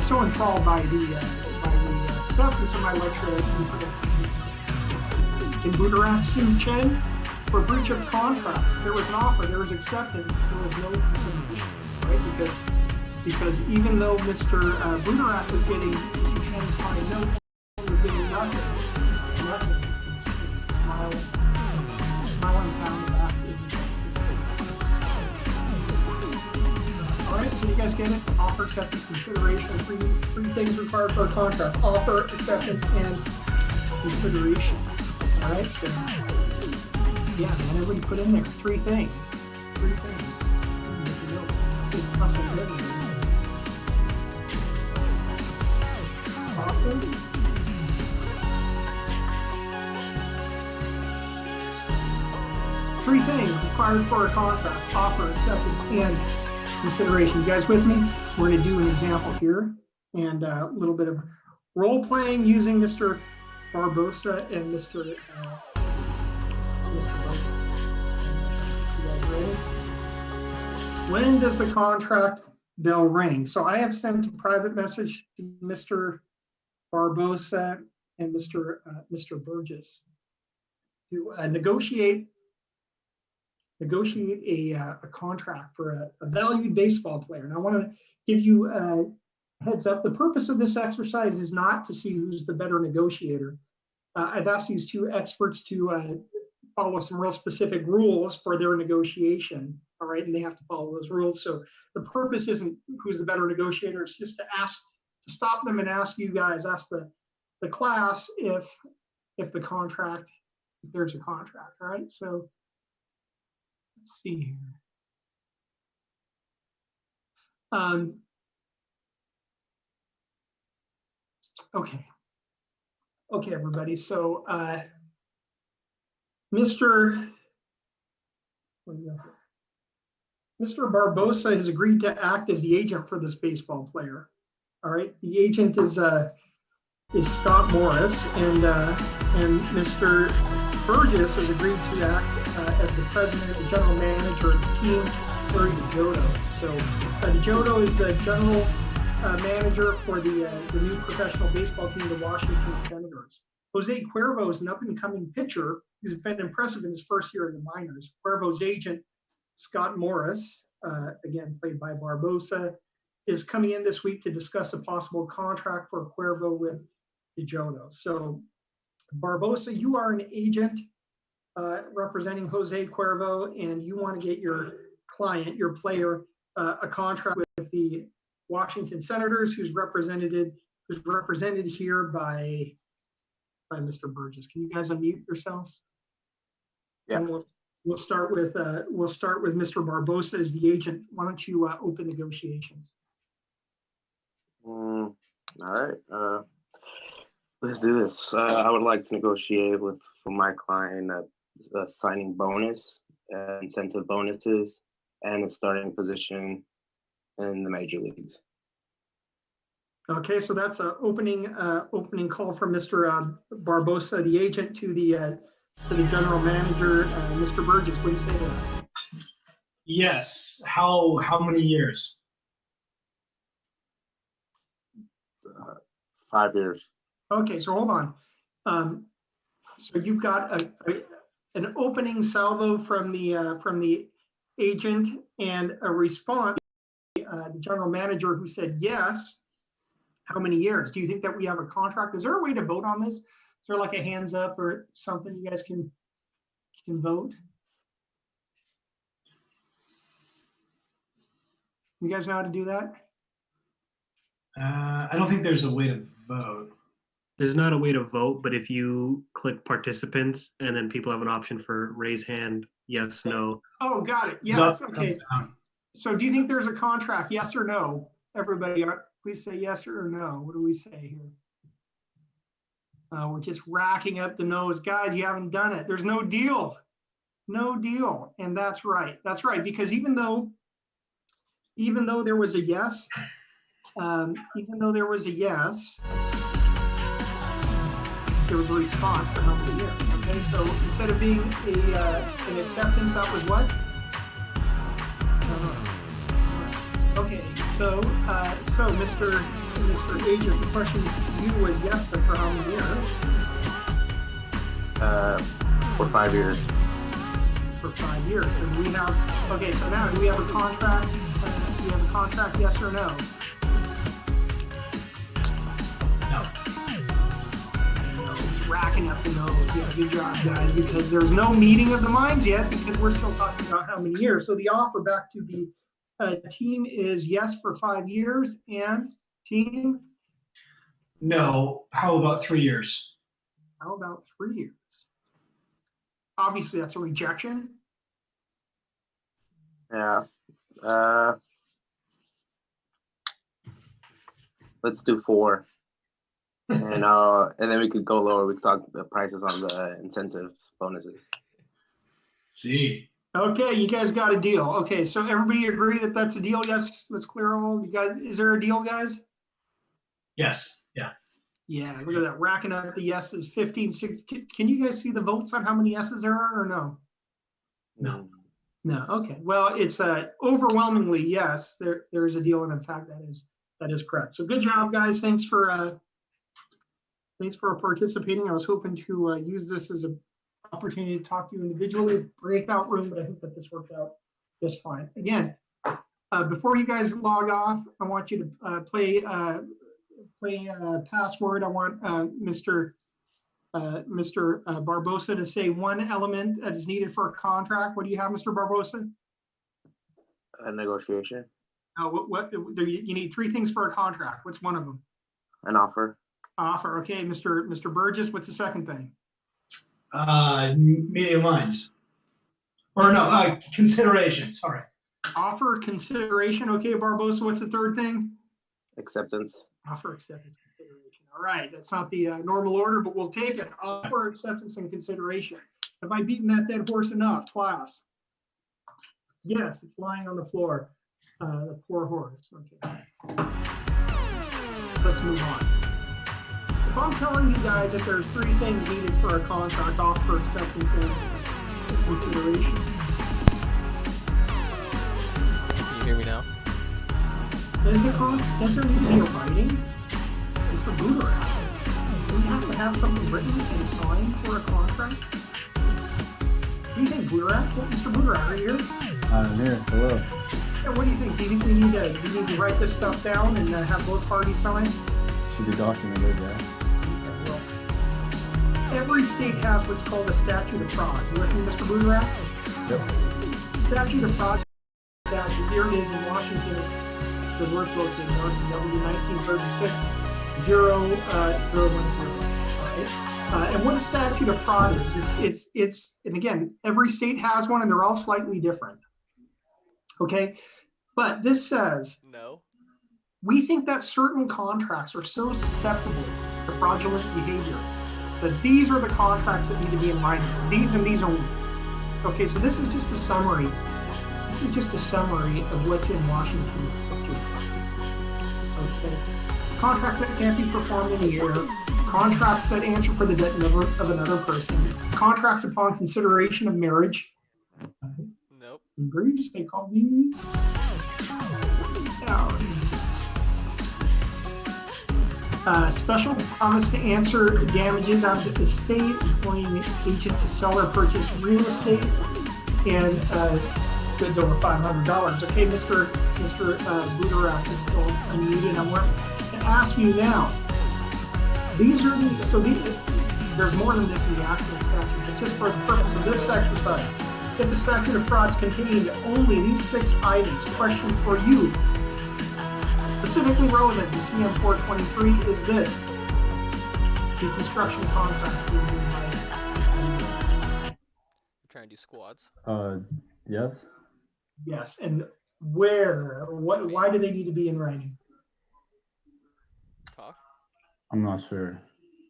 was so enthralled by the substance of my lecture that I forgot something. In Budarat Su Chen, for breach of contract, there was an offer, there was acceptance, there was no consideration, right? Because even though Mr. Budarat was getting Su Chen's high note, he was getting nothing. Smiling down the back. All right, so you guys get it? Offer, acceptance, consideration. Three things required for a contract: offer, acceptance, and consideration. All right, so yeah, man, everybody put in there three things. Offer. Three things required for a contract: offer, acceptance, and consideration. You guys with me? We're going to do an example here and a little bit of role playing using Mr. Barbosa and Mr. Barbosa. You guys ready? When does the contract bell ring? So I have sent a private message to Mr. Barbosa and Mr. Burgess to negotiate a contract for a valued baseball player. And I want to give you a heads up. The purpose of this exercise is not to see who's the better negotiator. I've asked these two experts to follow some real specific rules for their negotiation. All right, and they have to follow those rules. So the purpose isn't who's the better negotiator. It's just to stop them and ask you guys, ask the class if there's a contract. All right, so. Let's see here. Okay, everybody. So, Mr. Barbosa has agreed to act as the agent for this baseball player. All right, the agent is Scott Morris, and Mr. Burgess has agreed to act as the president, the general manager of the team, Larry DeJoto. So DeJoto is the general manager for the new professional baseball team, the Washington Senators. Jose Cuervo is an up-and-coming pitcher who's been impressive in his first year in the minors. Cuervo's agent, Scott Morris, again played by Barbosa, is coming in this week to discuss a possible contract for Cuervo with DeJoto. So Barbosa, you are an agent representing Jose Cuervo, and you want to get your client, your player, a contract with the Washington Senators, who's represented here by Mr. Burgess. Can you guys unmute yourselves? Yeah. And we'll start with Mr. Barbosa as the agent. Why don't you open negotiations? All right. Let's do this. I would like to negotiate for my client a signing bonus, incentive bonuses, and a starting position in the major leagues. Okay, so that's an opening call from Mr. Barbosa, the agent, to the general manager, Mr. Burgess. What do you say to that? Yes. How many years? 5 years. Okay, so hold on. So you've got an opening salvo from the agent and a response, the general manager, who said yes. How many years? Do you think that we have a contract? Is there a way to vote on this? Is there like a hands up or something you guys can vote? You guys know how to do that? I don't think there's a way to vote. There's not a way to vote, but if you click participants and then people have an option for raise hand, yes, no. Oh, got it. Yes. Okay. So do you think there's a contract? Yes or no? Everybody, please say yes or no. What do we say here? We're just racking up the nose. Guys, you haven't done it. There's no deal. No deal. And that's right. That's right. Because even though there was a yes, there was a response for how many years. Okay, so instead of being an acceptance, that was what? Okay, so Mr. Agent, the question to you was yes, but for how many years? For 5 years. For 5 years. And we have, okay, so now do we have a contract? Do we have a contract, yes or no? No. It's racking up the nose. Yeah, good job, guys, because there's no meeting of the minds yet because we're still talking about how many years. So the offer back to the team is yes for 5 years, and team, No. How about 3 years? how about 3 years? Obviously, that's a rejection. Yeah. Let's do 4. And then we could go lower. We could talk the prices on the incentive bonuses. See. Okay, you guys got a deal. Okay, so everybody agree that that's a deal? Yes, let's clear all. You guys, is there a deal, guys? Yes. Yeah. Yeah, look at that, racking up the yeses, 15, 16. Can you guys see the votes on how many yeses there are or no? No. No, okay. Well, it's overwhelmingly yes, there is a deal, and in fact that is correct. So good job, guys. Thanks for participating. I was hoping to use this as an opportunity to talk to you individually, breakout room, but I think that this worked out just fine. Again, before you guys log off, I want you to play password. I want Mr. Barbosa to say one element that is needed for a contract. What do you have, Mr. Barbosa? A negotiation. You need 3 things for a contract. What's one of them? An offer. Offer. Okay, Mr. Burgess, what's the second thing? Meeting lines. Or no, consideration. Sorry. Offer, consideration. Okay, Barbosa, what's the third thing? Acceptance. Offer, acceptance, consideration. All right, that's not the normal order, but we'll take it. Offer, acceptance, and consideration. Have I beaten that dead horse enough, class? Yes, it's lying on the floor. The poor horse. Okay. Let's move on. If I'm telling you guys that there's 3 things needed for a contract, offer, acceptance, and consideration. Can you hear me now? Does there need to be a writing? Mr. Booterat, do we have to have something written and signed for a contract? Do you think Booterat? Well, Mr. Booterat, are you here? I'm here. Hello. Yeah, what do you think? Do you think we need to write this stuff down and have both parties sign? Should be documented, yeah. Well, every state has what's called a statute of fraud. You with me, Mr. Booterat? Yep. Statute of fraud statute. Here it is in Washington. The words located in W 1936 010. Right? And what a statute of fraud is, it's and again, every state has one, and they're all slightly different. Okay, but this says No. we think that certain contracts are so susceptible to fraudulent behavior that these are the contracts that need to be in writing. These and these only. Okay, so this is just a summary. This is just a summary of what's in Washington's statute. Okay, contracts that can't be performed in a year, contracts that answer for the debt of another person, contracts upon consideration of marriage. Nope. Breach, they call me. Special promise to answer damages on the estate, employing an agent to sell or purchase real estate, and goods over $500. Okay, Mr. Booterat is still unmuted. I want to ask you now. These are there's more than this in the actual statute, but just for the purpose of this exercise, if the statute of frauds contained only these 6 items, question for you, specifically relevant to CM 423 is this: the construction contracts being made by You're trying to do squads. Yes. yes, and where? Why do they need to be in writing? Talk. I'm not sure.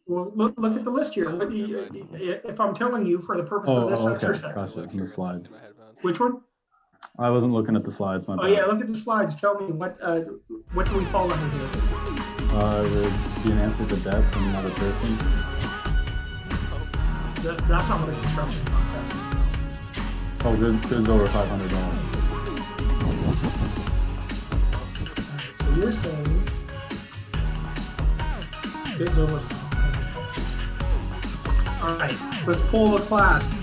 Well, look at the list here. If I'm telling you for the purpose of this okay. exercise, Gotcha. In the slides. My headphones. which one? I wasn't looking at the slides. My Oh bad. yeah, look at the slides. Tell me what do we fall under here? Would be an answer to death from another person. That's not what a construction contract is. Oh, goods over $500. So you're saying Bids over. All right, let's poll the class.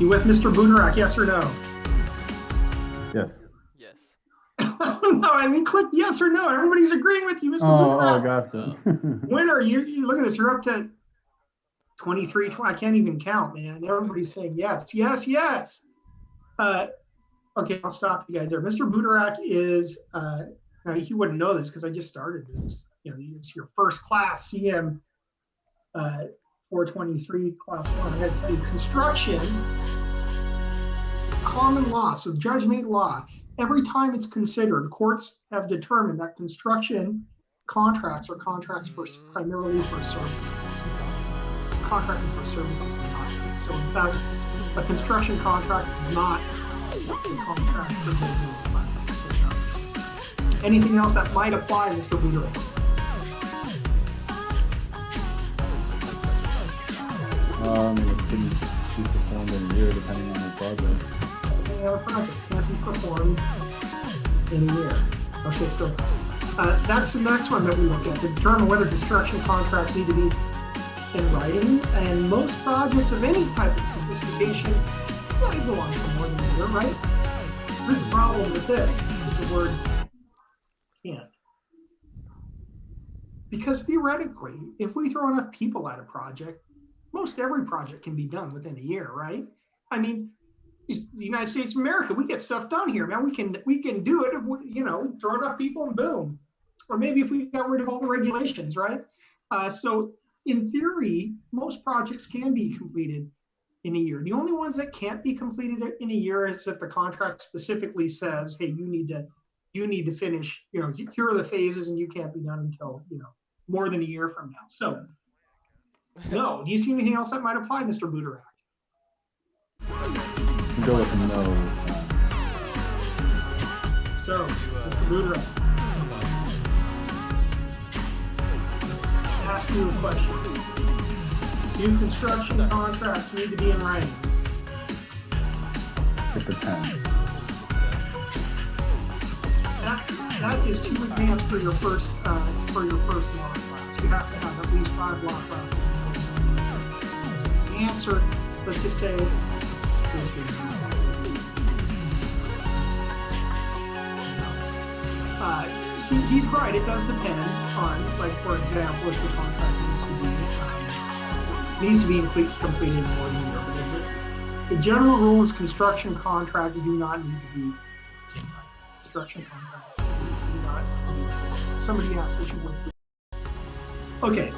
You with Mr. Boonerak, yes or no? Yes. Yes. No, I mean click yes or no. Everybody's agreeing with you, Mr. Oh, Boonerak. gotcha. Winner, you look at this. You're up to 23, 20. I can't even count, man. Everybody's saying yes, yes, yes. Okay, I'll stop you guys there. Mr. Boonerak is, now you wouldn't know this because I just started this. You know, it's your first class, CM 423, class one. I got to tell you, construction, common law, so judge-made law. Every time it's considered, courts have determined that construction contracts are contracts for primarily for services. Contracting for services is not. So in fact, a construction contract is not a contract for business. Anything else that might apply, Mr. Leader? It can be performed in a year depending on the project. Project can't be performed in a year. Okay, so that's the next one that we look at to determine whether construction contracts need to be in writing. And most projects of any type of sophistication, they go on for more than a year, right? Here's the problem with this, with the word can't. Because theoretically, if we throw enough people at a project, most every project can be done within a year, right? I mean, the United States of America, we get stuff done here, man. We can do it if we, throw enough people and boom. Or maybe if we got rid of all the regulations, right? So in theory, most projects can be completed in a year. The only ones that can't be completed in a year is if the contract specifically says, hey, you need to finish, here are the phases and you can't be done until, more than a year from now. So no, do you see anything else that might apply, Mr. Boonerak? Go with no. So, Mr. Boonerak, ask you a question. Do construction contracts need to be in writing? It depends. That is too advanced for your first law class. You have to have at least 5 law classes. The answer, let's just say, is he's right. It does depend on, like, for example, if the contract needs to be completed in more than a year. The general rule is construction contracts do not need to be construction contracts. Do not need. Somebody asked what you would. Okay.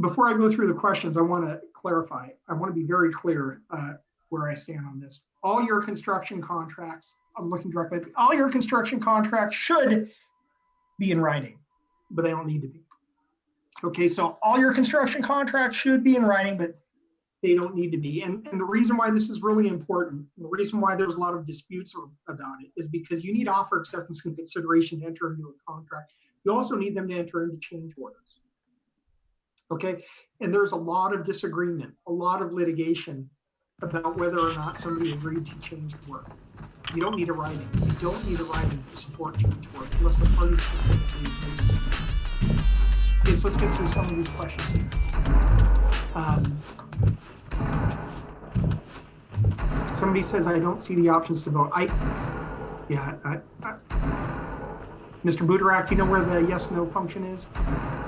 Before I go through the questions, I want to clarify. I want to be very clear where I stand on this. All your construction contracts, I'm looking directly at all your construction contracts should be in writing, but they don't need to be. Okay, so all your construction contracts should be in writing, but they don't need to be. And the reason why this is really important, the reason why there's a lot of disputes about it is because you need offer acceptance and consideration to enter into a contract. You also need them to enter into change orders. Okay, and there's a lot of disagreement, a lot of litigation about whether or not somebody agreed to change work. You don't need a writing. You don't need a writing to support change work unless the party specifically agrees. Okay, so let's get through some of these questions here. Somebody says I don't see the options to vote. Mr. Boonerak, do you know where the yes/no function is?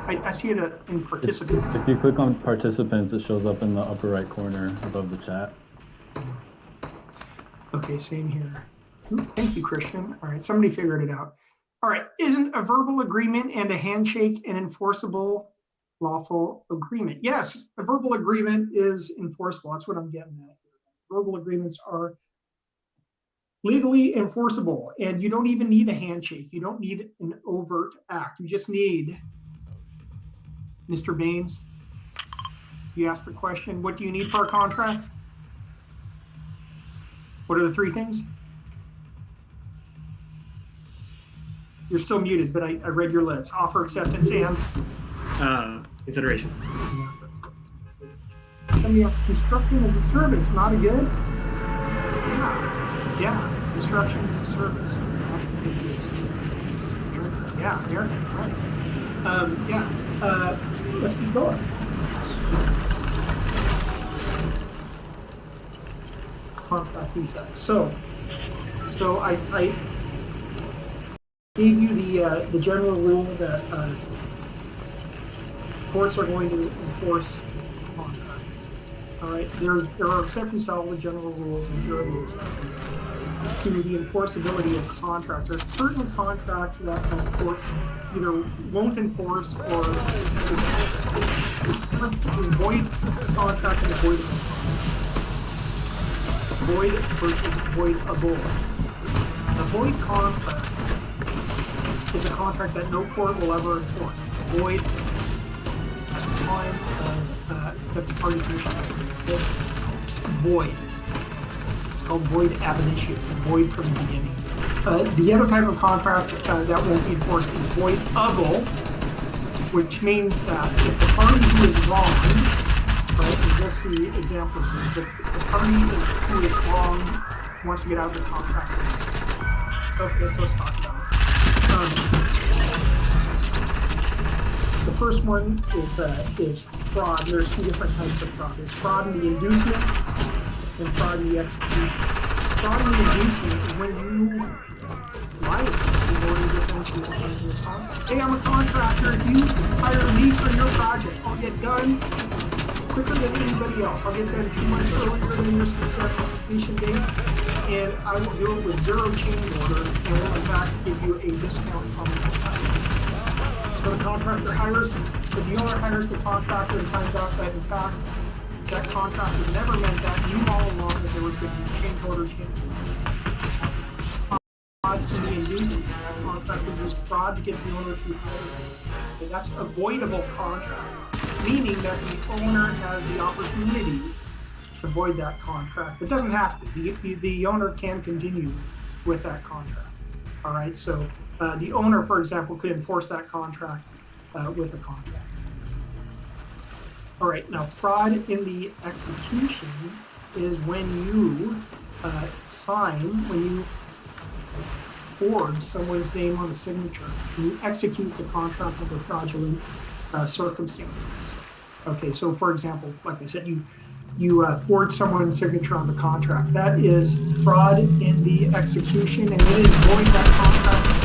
I see it in participants. If you click on participants, it shows up in the upper right corner above the chat. Okay, same here. Ooh, thank you, Christian. All right, somebody figured it out. All right, isn't a verbal agreement and a handshake an enforceable lawful agreement? Yes, a verbal agreement is enforceable. That's what I'm getting at. Verbal agreements are legally enforceable, and you don't even need a handshake. You don't need an overt act. You just need, Mr. Baines, you asked the question, what do you need for a contract? What are the 3 things? You're still muted, but I read your lips. Offer acceptance and? Consideration. Construction as a service, not a good? Yeah, construction as a service. Yeah, right. let's keep going. Contract defects. So I gave you the general rule that courts are going to enforce contracts. All right, there are exceptions to all the general rules, and here are the exceptions to the enforceability of contracts. There are certain contracts that courts either won't enforce or void contract and avoidable contract. Void versus voidable. A void contract is a contract that no court will ever enforce. Void time that the parties wish to void. It's called void ab initio, void from the beginning. The other type of contract that won't be enforced is voidable, which means that if the party who is wrong, right, and just the example is that the party who is wrong wants to get out of the contract. Okay, let's talk about it. The first one is fraud. There's two different types of fraud. There's fraud in the inducement and fraud in the execution. Fraud in the inducement is when you lie to somebody in order to get them to sign your contract. Hey, I'm a contractor. If you hire me for your project, I'll get done quicker than anybody else. I'll get done 2 months earlier than your completion date, and I will do it with 0 change orders, and will in fact give you a discount on the contract. So the contractor hires, if the owner hires the contractor and finds out that in fact that contractor never meant that, knew all along that there was going to be change order change. Fraud in the inducement, that contractor used fraud to get the owner to hire. Okay, that's avoidable contract, meaning that the owner has the opportunity to void that contract. It doesn't have to. The owner can continue with that contract. All right, so the owner, for example, could enforce that contract with a contract. All right, now fraud in the execution is when you when you forge someone's name on the signature, and you execute the contract under fraudulent circumstances. Okay, so for example, like I said, you forge someone's signature on the contract. That is fraud in the execution, and it is void. That contract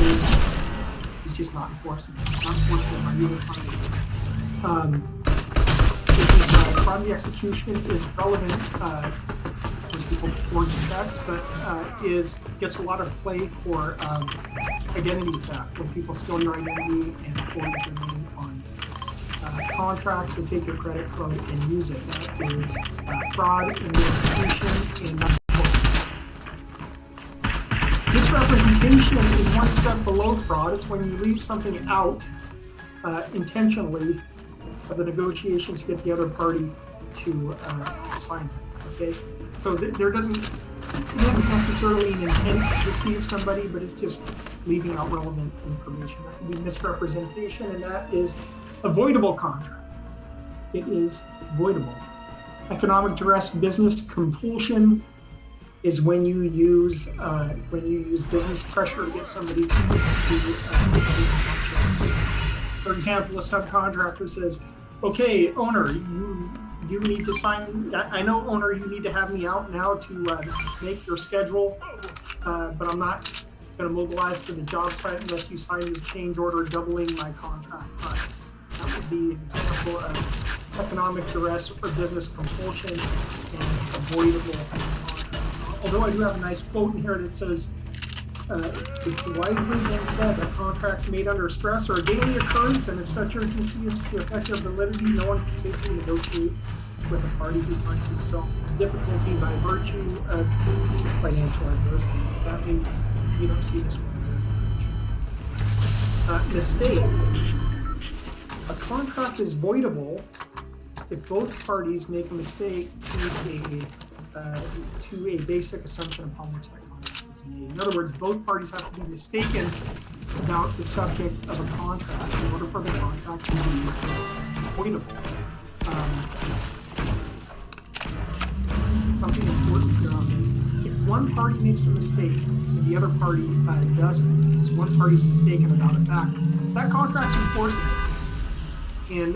is just not enforceable. Not enforceable by either party. Fraud in the execution is relevant when people forge checks, but gets a lot of play for identity theft, when people steal your identity and forge your name on contracts, or take your credit card and use it. That is fraud in the execution and not misrepresentation is one step below fraud. It's when you leave something out intentionally of the negotiations to get the other party to sign it. Okay, so there isn't necessarily an intent to deceive somebody, but it's just leaving out relevant information. That can be misrepresentation, and that is avoidable contract. It is avoidable. Economic duress, business compulsion is when you use business pressure to get somebody to for example, a subcontractor says, "Okay, owner, you need to sign. I know, owner, you need to have me out now to make your schedule, but I'm not going to mobilize to the job site unless you sign this change order doubling my contract price." That would be an example of economic duress or business compulsion and avoidable contract. Although I do have a nice quote in here that says, "It's wisely been said that contracts made under stress are a daily occurrence, and if such urgency is to affect their validity, no one can safely negotiate with a party who finds himself in difficulty by virtue of financial adversity." That means you don't see this one very much. Mistake. A contract is voidable if both parties make a mistake to a basic assumption upon which that contract is made. In other words, both parties have to be mistaken about the subject of a contract in order for the contract to be voidable. Something important here on this: if one party makes a mistake and the other party doesn't, because one party's mistaken about a fact, that contract's enforceable. And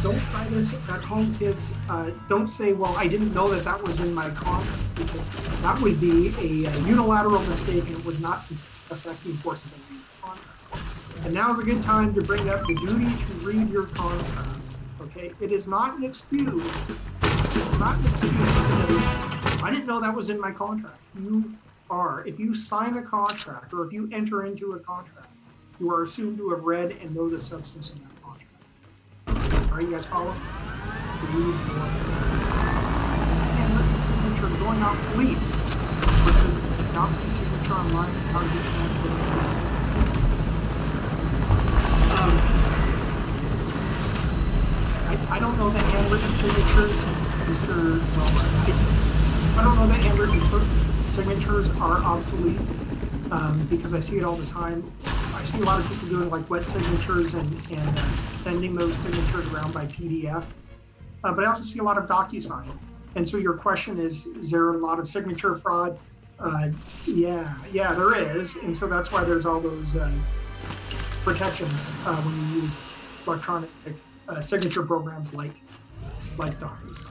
don't try this at home, kids. Don't say, well, I didn't know that that was in my contract, because that would be a unilateral mistake and it would not affect the enforcement of the contract. And now's a good time to bring up the duty to read your contracts. Okay, it is not an excuse. It's not an excuse to say, I didn't know that was in my contract. You are, if you sign a contract or if you enter into a contract, you are assumed to have read and know the substance of that contract. Are you guys following? Read your handwritten signature going obsolete. Adopting signature online, how to get translated. I don't know that handwritten signatures, Mr. Well, I don't know that handwritten signatures are obsolete because I see it all the time. I see a lot of people doing like wet signatures and sending those signatures around by PDF. But I also see a lot of DocuSign. And so your question is there a lot of signature fraud? Yeah, there is. And so that's why there's all those protections when you use electronic signature programs like DocuSign.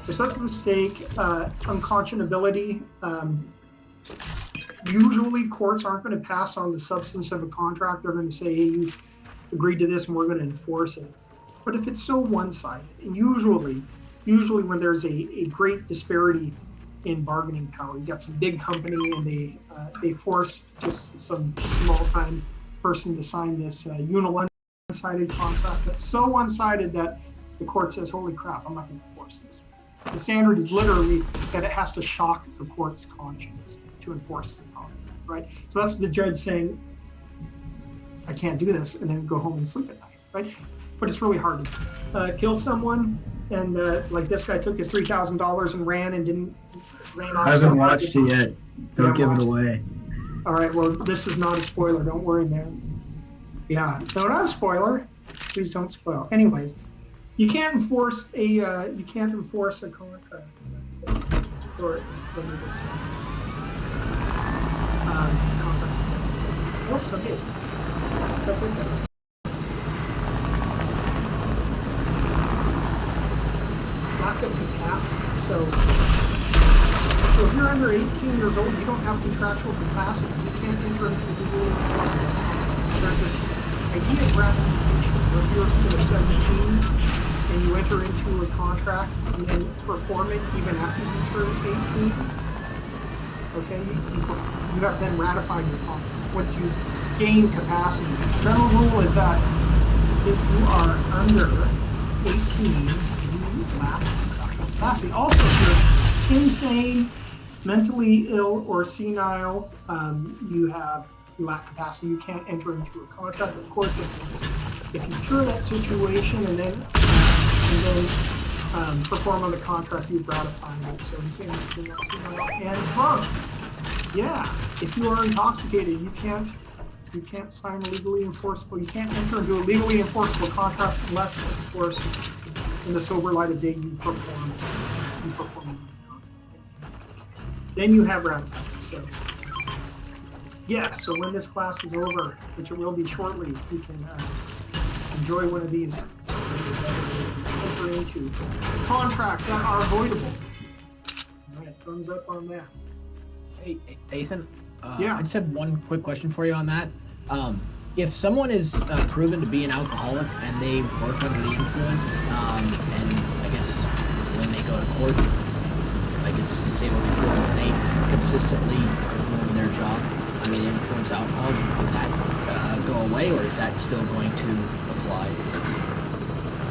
If that's a mistake, unconscionability, usually courts aren't going to pass on the substance of a contract. They're going to say, hey, you agreed to this and we're going to enforce it. But if it's so one-sided, and usually when there's a great disparity in bargaining power, you got some big company and they force just some small-time person to sign this one-sided contract that's so one-sided that the court says, holy crap, I'm not going to enforce this. The standard is literally that it has to shock the court's conscience to enforce the contract, right? So that's the judge saying, I can't do this, and then go home and sleep at night, right? But it's really hard to kill someone, and like this guy took his $3,000 and ran off. I haven't watched it yet. Don't give it away. All right, well, this is not a spoiler. Don't worry, man. Yeah, no, not a spoiler. Please don't spoil. Anyways, you can't enforce a contract. Or also, hey, check this out. Lack of capacity. So if you're under 18 years old, you don't have contractual capacity. You can't enter into the legal enforcement. There's this idea of ratification where if you're 17 and you enter into a contract and then perform it even after you turn 18, okay, you have then ratified your contract once you gain capacity. The general rule is that if you are under 18, you lack contractual capacity. Also, if you're insane, mentally ill, or senile, you lack capacity. You can't enter into a contract. Of course, if you cure that situation and then perform on the contract, you've ratified it. So insane, senile, and drunk. Yeah, if you are intoxicated, you can't sign a legally enforceable. You can't enter into a legally enforceable contract unless, of course, in the sober light of day, you perform on the contract. Then you have ratified. So, yeah. So when this class is over, which it will be shortly, you can enjoy one of these. Enter into contracts that are avoidable. All right, thumbs up on that. Hey, Ethan. Yeah. I just had one quick question for you on that. If someone is proven to be an alcoholic and they work under the influence, and I guess when they go to court, like it's able to be proven that they consistently perform their job under the influence of alcohol, will that go away, or is that still going to apply?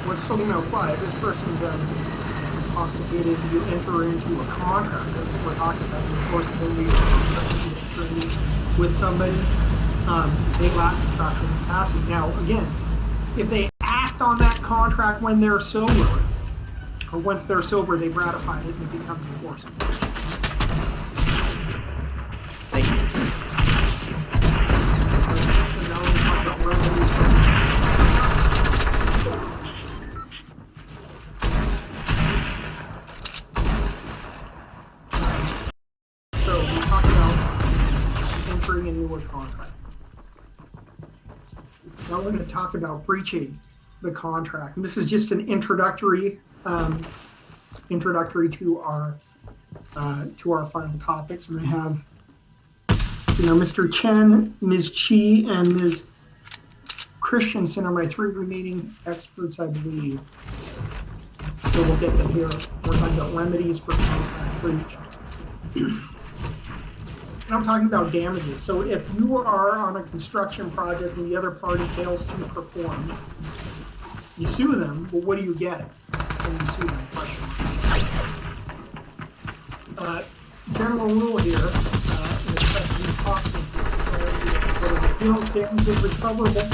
What's still going to apply? If this person's intoxicated, you enter into a contract. That's what we're talking about. Of course, then we enter with somebody. They lack contractual capacity. Now, again, if they act on that contract when they're sober, or once they're sober, they've ratified it and it becomes enforceable. Thank you. So we talked about entering into a contract. Now now we're going to talk about breaching the contract. And this is just an introductory to our final topics. And I have, Mr. Chen, Ms. Chi, and Ms. Christensen are my 3 remaining experts, I believe. So we'll get them here. We're talking about remedies for contract breach. And I'm talking about damages. So if you are on a construction project and the other party fails to perform, you sue them, but what do you get when you sue them? General rule here, and it's best to be possible, appeals damages recoverable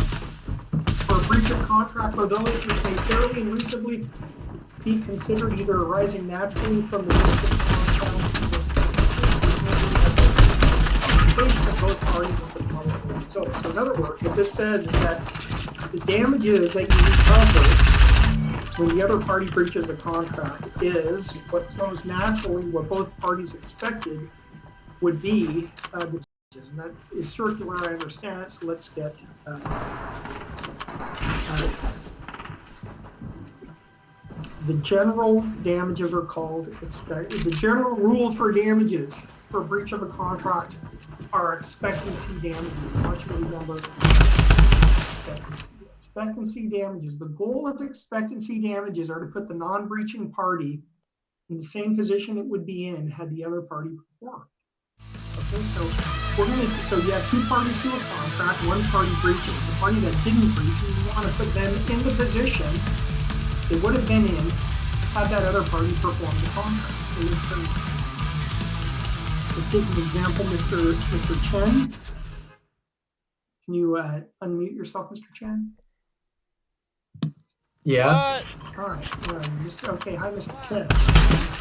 for a breach of contract for those which may fairly and reasonably be considered either arising naturally from the breach of contract or of both parties of the public. So in other words, what this says is that the damages that you recover when the other party breaches a contract is what flows naturally, what both parties expected would be the damages. And that is circular, I understand it, so let's get the general damages are called the general rule for damages for breach of a contract are expectancy damages. I want you to remember expectancy damages. The goal of expectancy damages are to put the non-breaching party in the same position it would be in had the other party performed. Okay, so you have 2 parties to a contract, one party breaches. The party that didn't breach, you want to put them in the position they would have been in had that other party performed the contract. So let's take an example, Mr. Chen. Can you unmute yourself, Mr. Chen? Yeah. What? All right. Okay. Hi, Mr. Chen.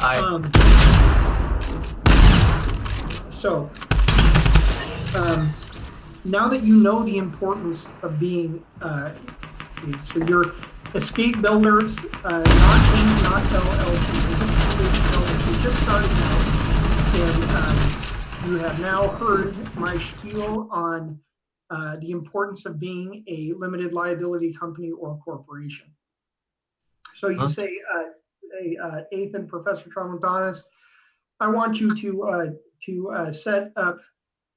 I Now that you know the importance of being, so you're escape builders, not Inc., not LLC. You just started out, and you have now heard my spiel on the importance of being a limited liability company or corporation. So you say, Ethan, Professor Tramontanis, I want you to set up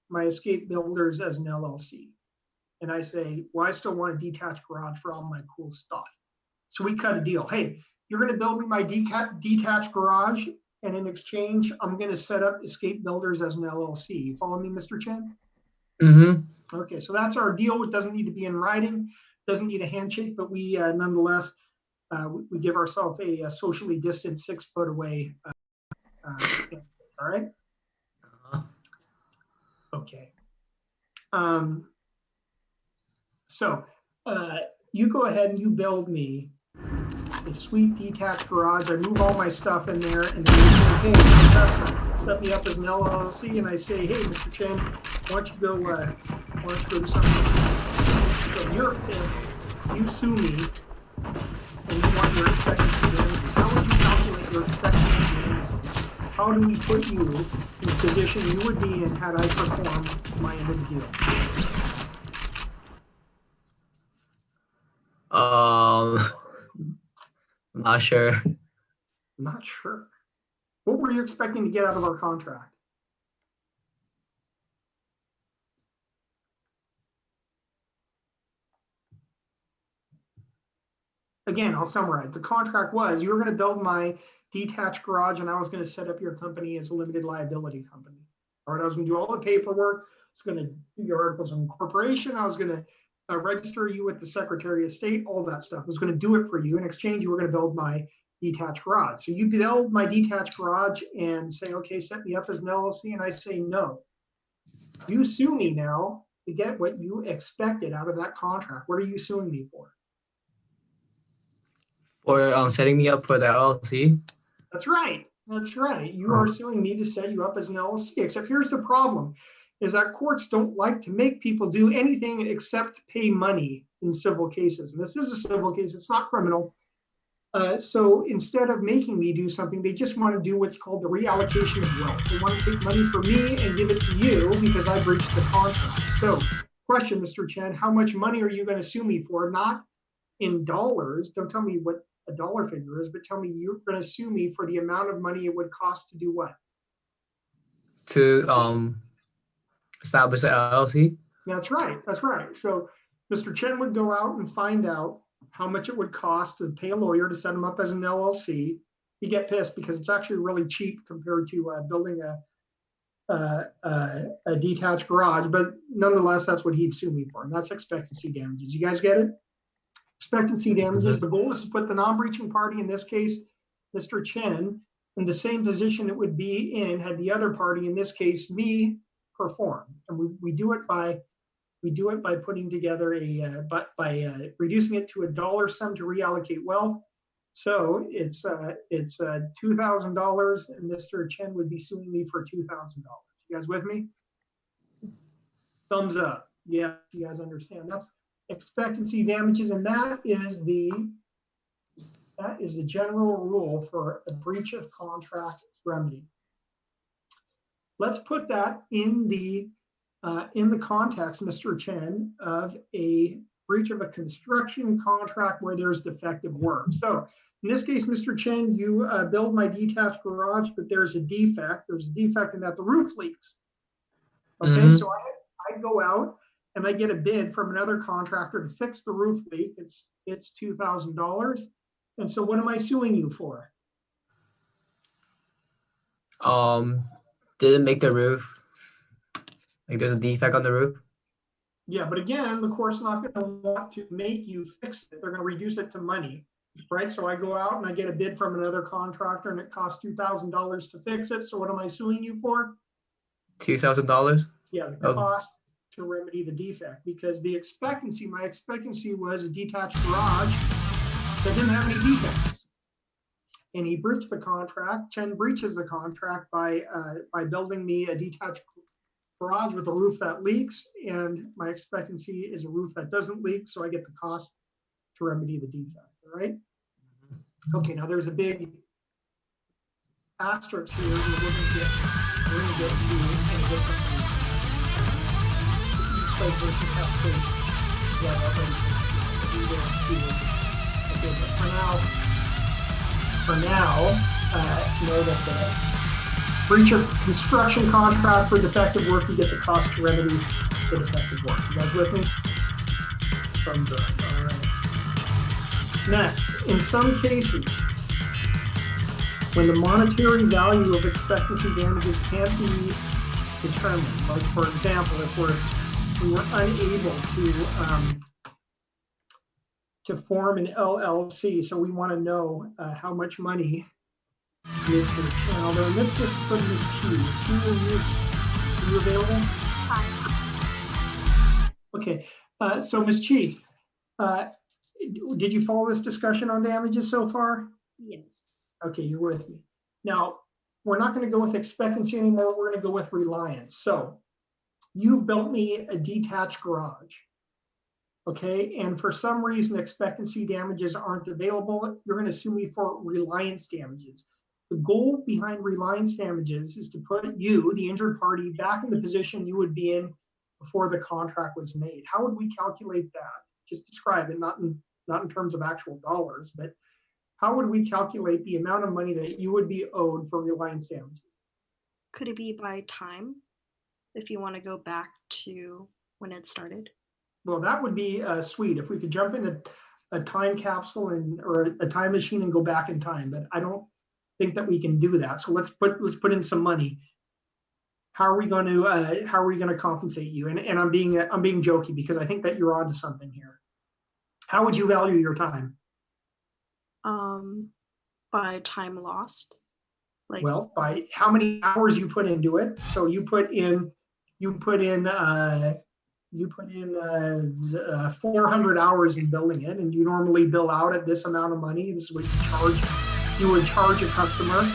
my escape builders as an LLC. And I say, well, I still want a detached garage for all my cool stuff. So we cut a deal. Hey, you're going to build me my detached garage, and in exchange, I'm going to set up escape builders as an LLC. You follow me, Mr. Chen? Mm-hmm. Okay, so that's our deal. It doesn't need to be in writing, doesn't need a handshake, but we nonetheless, we give ourselves a socially distant 6 foot away. All right? Okay. So you go ahead and you build me a sweet detached garage. I move all my stuff in there, and then you say, hey, Professor, set me up as an LLC, and I say, hey, Mr. Chen, why don't you go do something? So you're pissed. You sue me, and you want your expectancy damages. How would you calculate your expectancy damages? How do we put you in the position you would be in had I performed my end of the deal? Not sure. Not sure. What were you expecting to get out of our contract? Again, I'll summarize. The contract was you were going to build my detached garage, and I was going to set up your company as a limited liability company. All right, I was going to do all the paperwork. I was going to do your articles of incorporation. I was going to register you with the Secretary of State, all that stuff. I was going to do it for you. In exchange, you were going to build my detached garage. So you build my detached garage and say, okay, set me up as an LLC, and I say no. You sue me now to get what you expected out of that contract. What are you suing me for? For setting me up for the LLC. That's right. That's right. You are suing me to set you up as an LLC. Except here's the problem, is that courts don't like to make people do anything except pay money in civil cases. And this is a civil case. It's not criminal. So instead of making me do something, they just want to do what's called the reallocation of wealth. They want to take money from me and give it to you because I breached the contract. So question, Mr. Chen, how much money are you going to sue me for? Not in dollars. Don't tell me what a dollar figure is, but tell me you're going to sue me for the amount of money it would cost to do what? To establish the LLC. That's right. That's right. So Mr. Chen would go out and find out how much it would cost to pay a lawyer to set him up as an LLC. You get pissed because it's actually really cheap compared to building a detached garage, but nonetheless, that's what he'd sue me for, and that's expectancy damages. You guys get it? Expectancy damages. The goal is to put the non-breaching party, in this case, Mr. Chen, in the same position it would be in had the other party, in this case, me, perform. And we do it by putting together by reducing it to a dollar sum to reallocate wealth. So it's $2,000, and Mr. Chen would be suing me for $2,000. You guys with me? Thumbs up. Yeah, you guys understand. That's expectancy damages, and that is the general rule for a breach of contract remedy. Let's put that in the context, Mr. Chen, of a breach of a construction contract where there's defective work. So in this case, Mr. Chen, you build my detached garage, but there's a defect. There's a defect in that the roof leaks. Okay, so I go out and I get a bid from another contractor to fix the roof leak. It's $2,000. And so what am I suing you for? Didn't make the roof. Like there's a defect on the roof. Yeah, but again, the court's not going to want to make you fix it. They're going to reduce it to money, right? So I go out and I get a bid from another contractor and it costs $2,000 to fix it. So what am I suing you for? $2,000? Yeah, the cost to remedy the defect, because my expectancy was a detached garage that didn't have any defects. And he breached the contract. Chen breaches the contract by building me a detached garage with a roof that leaks, and my expectancy is a roof that doesn't leak, so I get the cost to remedy the defect. All right? Okay, now there's a big asterisk here. We're going to get to in a different East Lake versus West Lake. Yeah, okay, but for now, know that the breach of construction contract for defective work, you get the cost to remedy the defective work. You guys with me? Thumbs up. All right. Next, in some cases, when the monetary value of expectancy damages can't be determined, like for example, if we were unable to form an LLC, so we want to know how much money Mr. Chen, although in this case it's from Ms. Q. Ms. Q, are you available? Hi. Okay, so Ms. Chi, did you follow this discussion on damages so far? Yes. Okay, you're with me. Now, we're not going to go with expectancy anymore. We're going to go with reliance. So you've built me a detached garage. Okay, and for some reason expectancy damages aren't available. You're going to sue me for reliance damages. The goal behind reliance damages is to put you, the injured party, back in the position you would be in before the contract was made. How would we calculate that? Just describe it, not in terms of actual dollars, but how would we calculate the amount of money that you would be owed for reliance damages? Could it be by time, if you want to go back to when it started? Well, that would be sweet if we could jump in a time capsule or a time machine and go back in time, but I don't think that we can do that. So let's put in some money. How are we going to compensate you? And I'm being jokey because I think that you're onto something here. How would you value your time? By time lost. Like, well, by how many hours you put into it. So you put in 400 hours in building it, and you normally bill out at this amount of money. This is what you charge. You would charge a customer,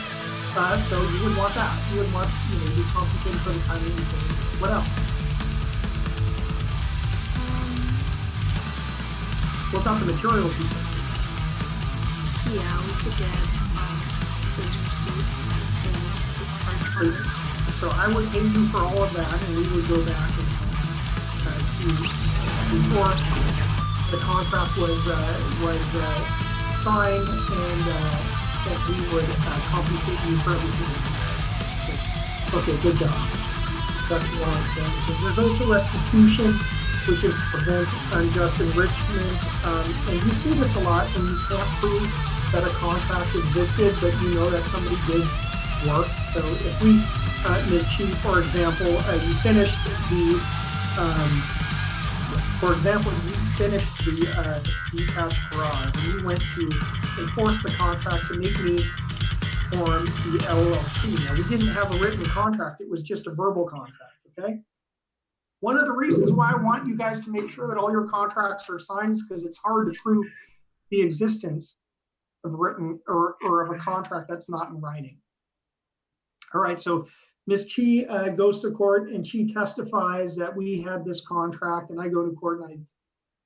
so you would want that. You would want to be compensated for the time that you put in. What else? What about the materials you put? Yeah, we could get those receipts and So I would pay you for all of that, and we would go back and before the contract was signed, and that we would compensate you for everything. Okay, good job. That's what I'm saying. There's also restitution, which is to prevent unjust enrichment. And you see this a lot when you can't prove that a contract existed, but you know that somebody did work. So if we, Ms. Chief, for example, you finished the, detached garage, and you went to enforce the contract to make me form the LLC. Now, we didn't have a written contract, it was just a verbal contract, okay? One of the reasons why I want you guys to make sure that all your contracts are signed is because it's hard to prove the existence of written or of a contract that's not in writing. All right, so Ms. Chi goes to court and she testifies that we had this contract, and I go to court, and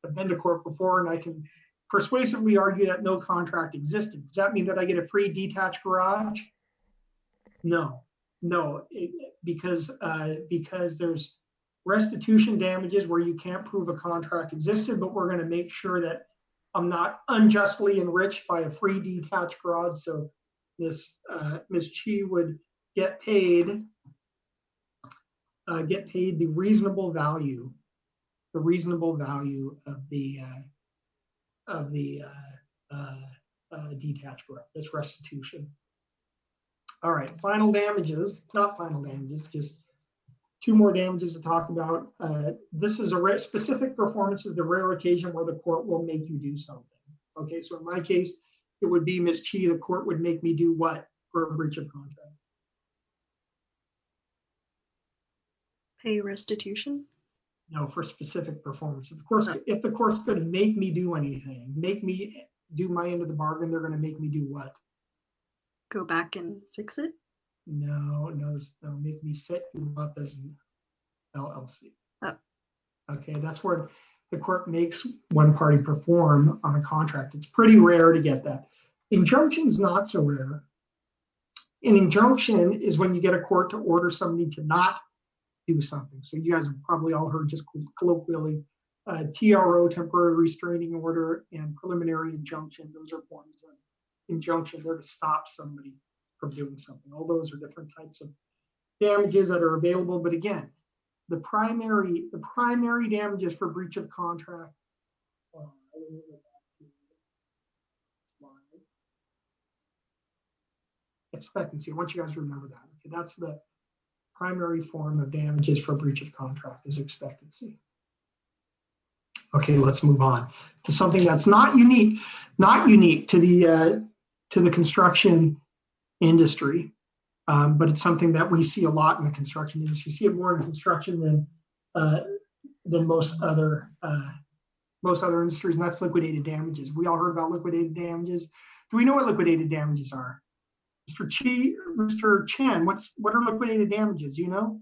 I've been to court before, and I can persuasively argue that no contract existed. Does that mean that I get a free detached garage? No, because there's restitution damages where you can't prove a contract existed, but we're going to make sure that I'm not unjustly enriched by a free detached garage. So Ms. Chi would get paid the reasonable value of the detached garage. That's restitution. All right, final damages, not final damages, just two more damages to talk about. This is a specific performance is the rare occasion where the court will make you do something. Okay, so in my case, it would be Ms. Chi, the court would make me do what for a breach of contract? Pay restitution? No, for specific performance. Of course, if the court's going to make me do anything, make me do my end of the bargain, they're going to make me do what? Go back and fix it? No, make me set you up as an LLC. Oh. Okay, that's where the court makes one party perform on a contract. It's pretty rare to get that. Injunction's not so rare. An injunction is when you get a court to order somebody to not do something. So you guys have probably all heard, just colloquially, TRO, temporary restraining order, and preliminary injunction. Those are forms of injunction. They're to stop somebody from doing something. All those are different types of damages that are available. But again, the primary damages for breach of contract. Expectancy. I want you guys to remember that. Okay, that's the primary form of damages for breach of contract is expectancy. Okay, let's move on to something that's not unique to the construction industry, but it's something that we see a lot in the construction industry. You see it more in construction than most other industries, and that's liquidated damages. We all heard about liquidated damages. Do we know what liquidated damages are? Mr. Chen, what are liquidated damages? Do you know?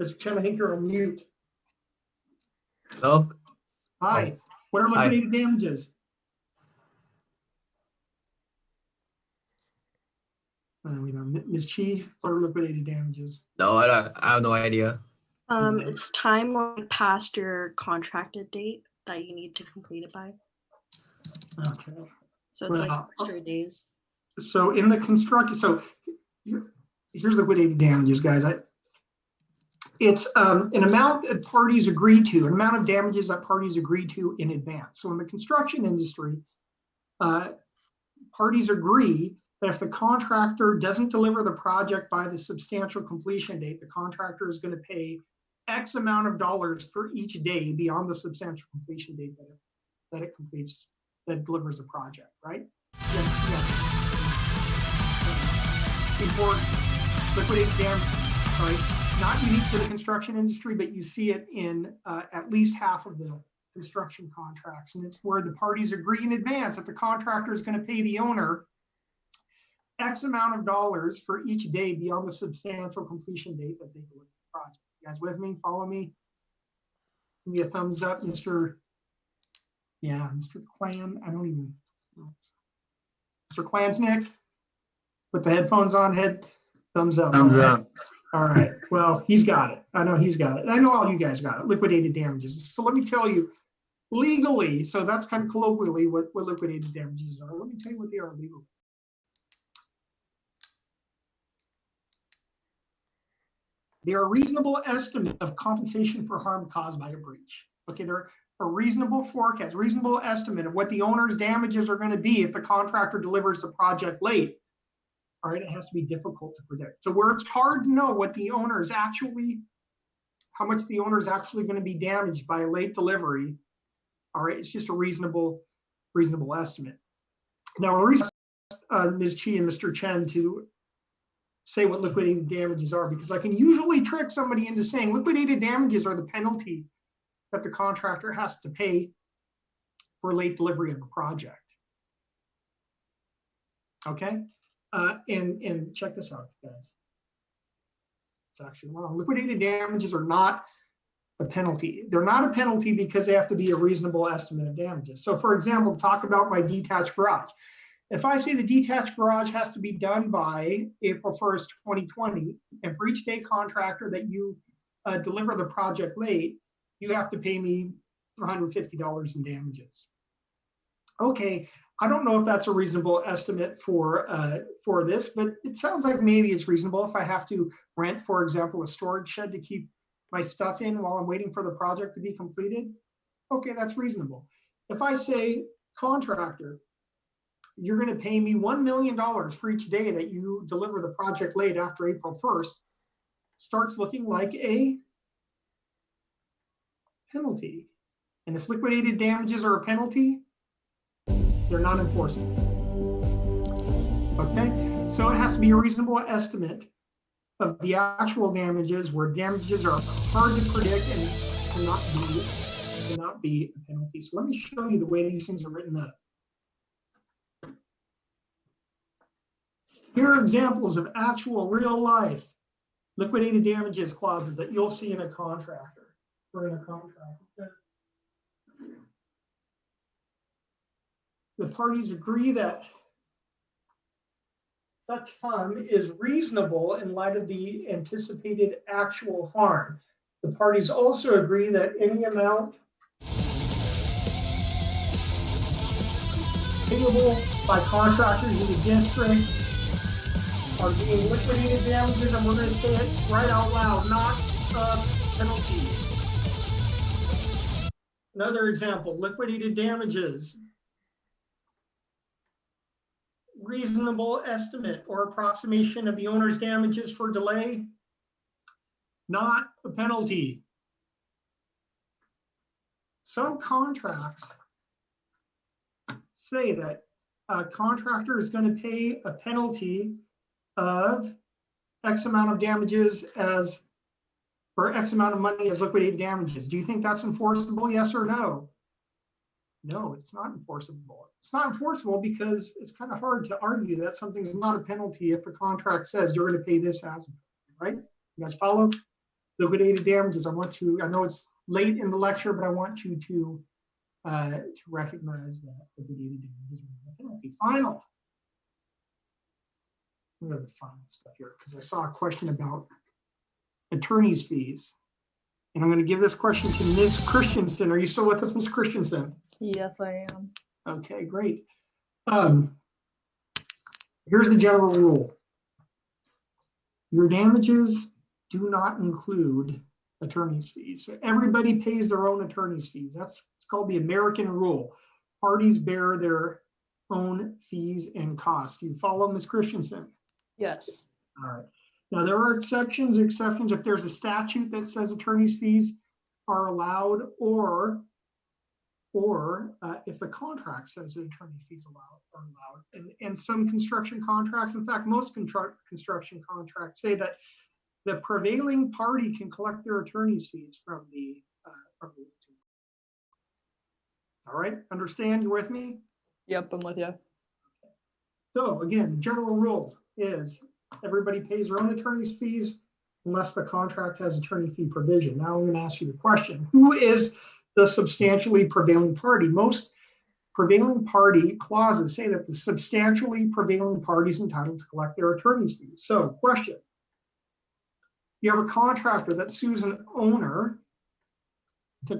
Mr. Chen, I think you're on mute. Hello? Hi. What are liquidated damages? Ms. Chi, what are liquidated damages? No, I have no idea. It's time past your contracted date that you need to complete it by. Okay. So it's like extra days. So in the construction, so here's liquidated damages, guys. It's an amount that parties agree to, an amount of damages that parties agree to in advance. So in the construction industry, parties agree that if the contractor doesn't deliver the project by the substantial completion date, the contractor is going to pay X amount of dollars for each day beyond the substantial completion date that it completes, that delivers the project, right? Yeah. Important. Liquidated damages, right? Not unique to the construction industry, but you see it in at least half of the construction contracts. And it's where the parties agree in advance that the contractor is going to pay the owner X amount of dollars for each day beyond the substantial completion date that they deliver the project. You guys with me? Follow me? Give me a thumbs up, Mr. Clan. I don't even know. Mr. Klansnick? With the headphones on, thumbs up. Thumbs all right? up. All right. Well, he's got it. I know he's got it. I know all you guys got it. Liquidated damages. So let me tell you legally, so that's kind of colloquially what liquidated damages are. Let me tell you what they are legally. They are a reasonable estimate of compensation for harm caused by a breach. Okay, they're a reasonable forecast, reasonable estimate of what the owner's damages are going to be if the contractor delivers the project late. All right, it has to be difficult to predict. So where it's hard to know what the owner is actually, how much the owner is actually going to be damaged by a late delivery. All right, it's just a reasonable estimate. Now, the reason Ms. Chi and Mr. Chen to say what liquidated damages are, because I can usually trick somebody into saying liquidated damages are the penalty that the contractor has to pay for late delivery of a project. Okay, and check this out, guys. It's actually wrong. Liquidated damages are not a penalty. They're not a penalty because they have to be a reasonable estimate of damages. So for example, talk about my detached garage. If I say the detached garage has to be done by April 1st, 2020, and for each day contractor that you deliver the project late, you have to pay me $150 in damages. Okay, I don't know if that's a reasonable estimate for this, but it sounds like maybe it's reasonable if I have to rent, for example, a storage shed to keep my stuff in while I'm waiting for the project to be completed. Okay, that's reasonable. If I say, contractor, you're going to pay me $1 million for each day that you deliver the project late after April 1st, starts looking like a penalty. And if liquidated damages are a penalty, they're not enforceable. Okay, so it has to be a reasonable estimate of the actual damages, where damages are hard to predict and cannot be a penalty. So let me show you the way these things are written up. Here are examples of actual real life liquidated damages clauses that you'll see in a contractor or in a contract. It says, the parties agree that such sum is reasonable in light of the anticipated actual harm. The parties also agree that any amount payable by contractors in the district are being liquidated damages, and we're going to say it right out loud, not a penalty. Another example, liquidated damages. Reasonable estimate or approximation of the owner's damages for delay, not a penalty. Some contracts say that a contractor is going to pay a penalty of X amount of damages or X amount of money as liquidated damages. Do you think that's enforceable? Yes or no? No, it's not enforceable. It's not enforceable because it's kind of hard to argue that something's not a penalty if the contract says you're going to pay this as, right? You guys follow? Liquidated damages. I know it's late in the lecture, but I want you to recognize that liquidated damages are not a penalty. Final. I'm going to final stuff here because I saw a question about attorney's fees. And I'm going to give this question to Ms. Christensen. Are you still with us, Ms. Christensen? Yes, I am. Okay, great. Here's the general rule. Your damages do not include attorney's fees. So everybody pays their own attorney's fees. It's called the American rule. Parties bear their own fees and costs. You follow, Ms. Christensen? Yes. All right. Now there are exceptions if there's a statute that says attorney's fees are allowed, or if the contract says that attorney's fees are allowed. And some construction contracts, in fact, most construction contracts say that the prevailing party can collect their attorney's fees from the all right, understand? You with me? Yep, I'm with you. So again, general rule is everybody pays their own attorney's fees unless the contract has attorney fee provision. Now I'm going to ask you the question: who is the substantially prevailing party? Most prevailing party clauses say that the substantially prevailing party is entitled to collect their attorney's fees. So, question. You have a contractor that sues an owner